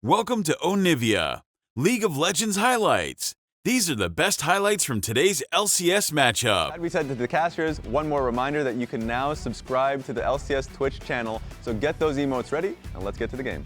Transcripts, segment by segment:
Welcome to Onivia, League of Legends highlights. These are the best highlights from today's LCS matchup. As we said to the casters, one more reminder that you can now subscribe to the LCS Twitch channel. So get those emotes ready and let's get to the game.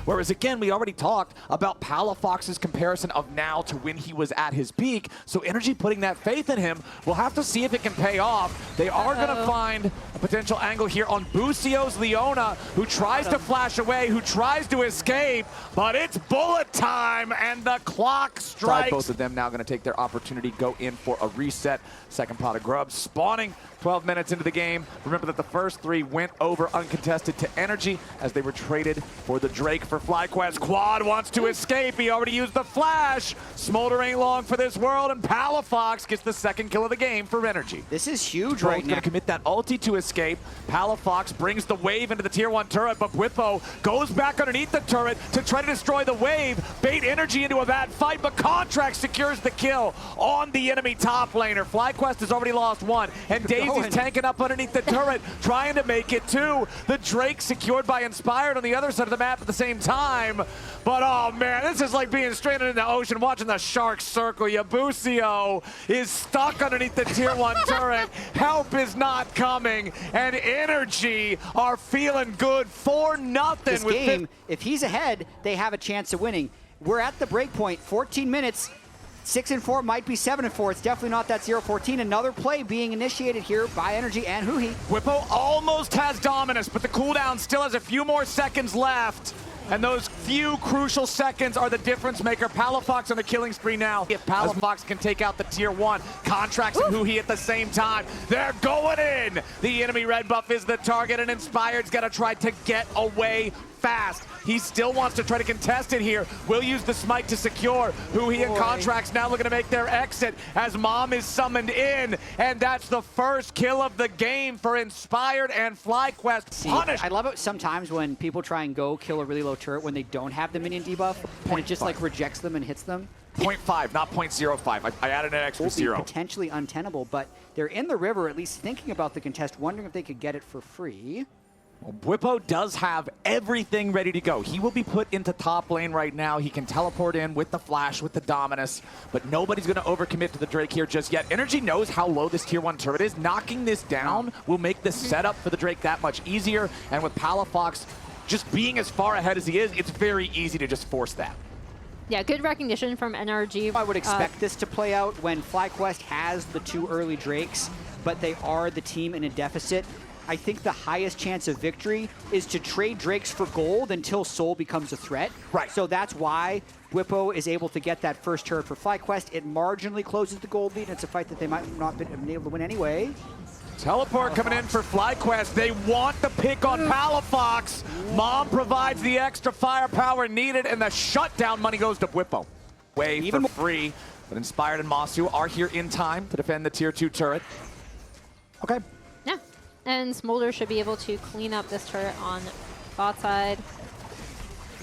Whereas again, we already talked about Palafox's comparison of now to when he was at his peak. So NRG putting that faith in him, we'll have to see if it can pay off. They are going to find a potential angle here on Busio's Leona, who tries to flash away, who tries to escape, but it's bullet time and the clock strikes. Both of them now going to take their opportunity, go in for a reset. Second pot of grubs spawning 12 minutes into the game. Remember that the first three went over uncontested to NRG as they were traded for the Drake for Flyquest. Quad wants to escape. He already used the flash. Smolder ain't long for this world, and Palafox gets the second kill of the game for NRG. This is huge right now. Going to commit that ulti to escape. Palafox brings the wave into the tier 1 turret, but Whippo goes back underneath the turret to try to destroy the wave, bait NRG into a bad fight, but Contract secures the kill on the enemy top laner. Flyquest has already lost one, and Daisy's tanking up underneath the turret, trying to make it two. The Drake secured by Inspired on the other side of the map at the same time. But oh man, this is like being stranded in the ocean watching the sharks circle you. Busio is stuck underneath the tier 1 turret. Help is not coming, and NRG are feeling good for nothing. This game, if he's ahead, they have a chance of winning. We're at the break point, 14 minutes. 6-4 might be 7-4. It's definitely not that 0-14. Another play being initiated here by NRG and Huhi. Whippo almost has dominance, but the cooldown still has a few more seconds left. And those few crucial seconds are the difference maker. Palafox on the killing spree now. If Palafox can take out the tier 1, Contracts and Huhi at the same time, they're going in. The enemy red buff is the target, and Inspired's got to try to get away fast. He still wants to try to contest it here. Will use the smite to secure. Huhi and Contracts now looking to make their exit as Mom is summoned in, and that's the first kill of the game for Inspired and Flyquest. Punish. I love it sometimes when people try and go kill a really low turret when they don't have the minion debuff, and it just like rejects them and hits them. 0.5, not 0.05. I added an extra 0. Potentially untenable, but they're in the river at least thinking about the contest, wondering if they could get it for free. Well, Whippo does have everything ready to go. He will be put into top lane right now. He can teleport in with the flash, with the Dominus, but nobody's going to overcommit to the Drake here just yet. NRG knows how low this tier 1 turret is. Knocking this down will make the setup for the Drake that much easier, and with Palafox just being as far ahead as he is, it's very easy to just force that. Yeah, good recognition from NRG. I would expect this to play out when Flyquest has the 2 early Drakes, but they are the team in a deficit. I think the highest chance of victory is to trade Drakes for gold until Soul becomes a threat. Right. So that's why Whippo is able to get that first turret for Flyquest. It marginally closes the gold lead, and it's a fight that they might not have been able to win anyway. Teleport coming in for Flyquest. They want the pick on Palafox. Mom provides the extra firepower needed, and the shutdown money goes to Whippo. For free, but Inspired and Masu are here in time to defend the tier 2 turret. Okay. Yeah, and Smolder should be able to clean up this turret on bot side.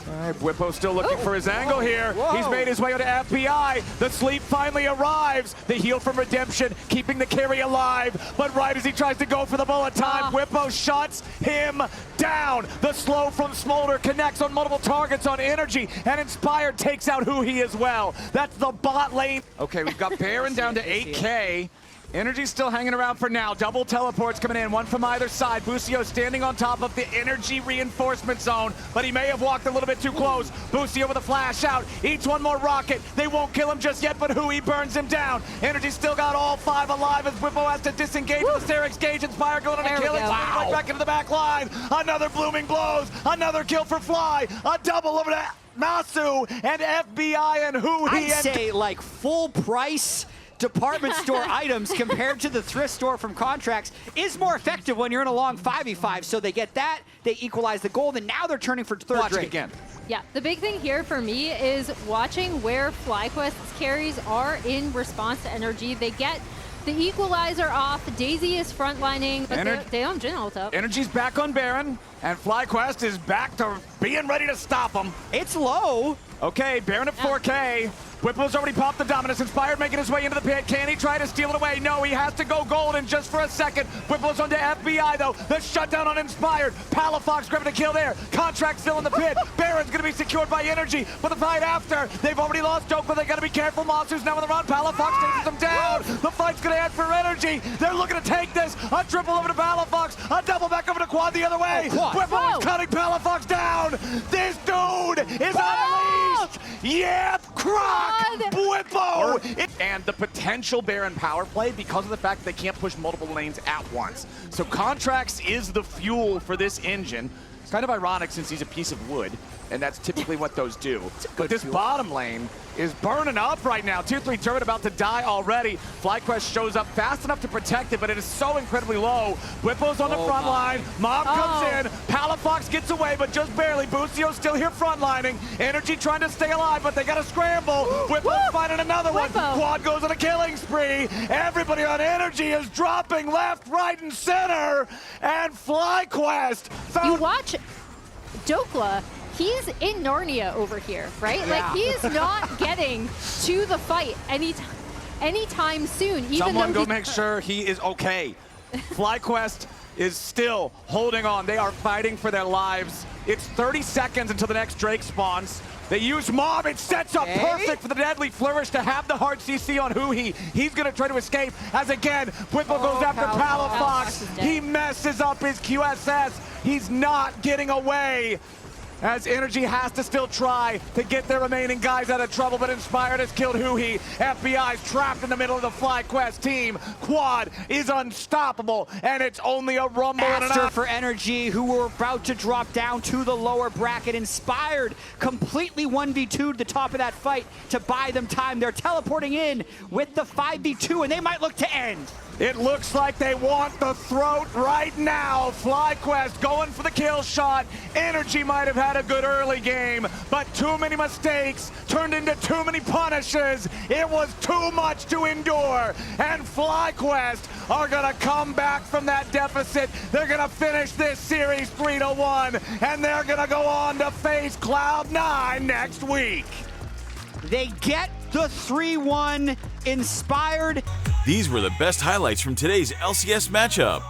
All right, Whippo still looking for his angle here. Whoa. He's made his way to FBI. The sleep finally arrives. The heal from Redemption, keeping the carry alive. But right as he tries to go for the bullet time, Whippo shuts him down. The slow from Smolder connects on multiple targets on NRG, and Inspired takes out Huhi as well. That's the bot lane. Okay, we've got Baron down to 8K. NRG's still hanging around for now. Double teleports coming in, one from either side. Busio standing on top of the NRG reinforcement zone, but he may have walked a little bit too close. Busio with a flash out, eats one more rocket. They won't kill him just yet, but Huhi burns him down. NRG still got all 5 alive as Whippo has to disengage with the Sterex Gauge. Inspire going on to kill it. Right back into the back line. Another blooming blows. Another kill for Fly. A double over to Masu and FBI and Huhi. I'd say like full price department store items compared to the thrift store from Contracts is more effective when you're in a long 5v5. So they get that, they equalize the gold, and now they're turning for third Watch Drake. it again. Yeah, the big thing here for me is watching where Flyquest's carries are in response to NRG. They get the equalizer off. Daisy is frontlining, but they don't gen ult up. NRG's back on Baron, and Flyquest is back to being ready to stop him. It's low. Okay, Baron at 4K. Whipple's already popped the dominance. Inspired making his way into the pit. Can he try to steal it away? No, he has to go golden just for a second. Whipple's onto FBI though. The shutdown on Inspired. Palafox grabbing a kill there. Contract still in the pit. Baron's gonna be secured by Energy. But the fight after, they've already lost Dope, but they gotta be careful. Monsters now on the run. Palafox takes them down. The fight's gonna end for Energy. They're looking to take this. A triple over to Palafox. A double back over to Quad the other way. Whipple is cutting Palafox down. This dude is unleashed. Yep, Croc, Whippo. And the potential Baron power play because of the fact that they can't push multiple lanes at once. So Contracts is the fuel for this engine. It's kind of ironic since he's a piece of wood, and that's typically what those do. But this bottom lane is burning up right now. Tier 3 turret about to die already. Flyquest shows up fast enough to protect it, but it is so incredibly low. Whipple's on the front line. Mob comes in. Palafox gets away, but just barely. Boostio's still here frontlining. Energy trying to stay alive, but they got to scramble. Whipple's finding another one. Quad goes on a killing spree. Everybody on Energy is dropping left, right, and center. And Flyquest. You watch Dokla. He's in Narnia over here, right? Yeah. Like, he's not getting to the fight anytime soon. Even Someone though go make sure he is okay. Flyquest is still holding on. They are fighting for their lives. It's 30 seconds until the next Drake spawns. They use Mob. It sets up perfect for the Deadly Flourish to have the hard CC on Huhi. He's going to try to escape as again, Whipple goes after Palafox. He messes up his QSS. He's not getting away. As Energy has to still try to get their remaining guys out of trouble, but Inspired has killed Huhi. FBI's trapped in the middle of the Flyquest team. Quad is unstoppable, and it's only a rumble and an Master for Energy, who were about to drop down to the lower bracket. Inspired completely 1v2'd the top of that fight to buy them time. They're teleporting in with the 5v2, and they might look to end. It looks like they want the throat right now. Flyquest going for the kill shot. Energy might have had a good early game, but too many mistakes turned into too many punishes. It was too much to endure, and Flyquest are gonna come back from that deficit. They're gonna finish this series 3-1, and they're gonna go on to face Cloud9 next week. They get the 3-1. Inspired. These were the best highlights from today's LCS matchup.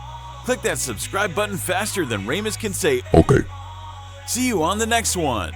Click that subscribe button faster than Ramus can say, okay. See you on the next one.